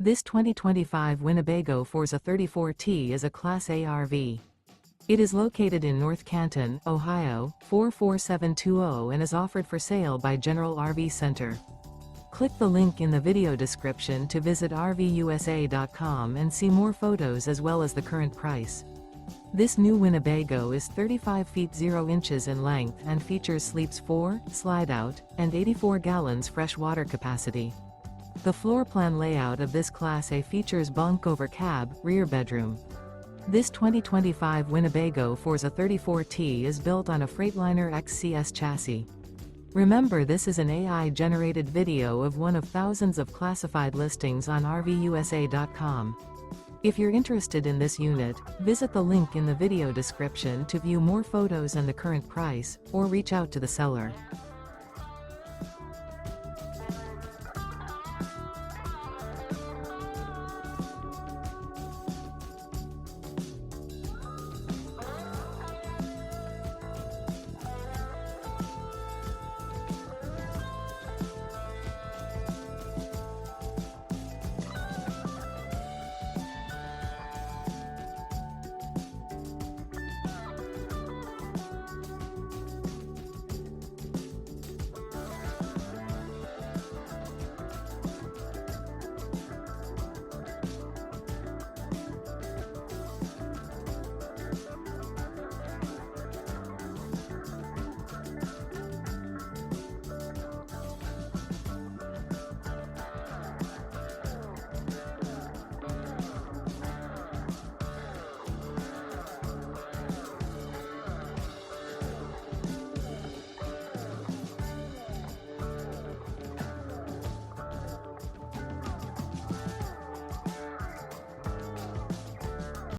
This 2025 Winnebago Forza 34T is a Class A RV. It is located in North Canton, Ohio, 44720 and is offered for sale by General RV Center. Click the link in the video description to visit RVUSA.com and see more photos as well as the current price. This new Winnebago is 35 feet 0 inches in length and features sleeps 4, slide-out, and 84 gallons fresh water capacity. The floor plan layout of this Class A features bunk over cab, rear bedroom. This 2025 Winnebago Forza 34T is built on a Freightliner XCS chassis. Remember, this is an AI-generated video of one of thousands of classified listings on RVUSA.com. If you're interested in this unit, visit the link in the video description to view more photos and the current price, or reach out to the seller.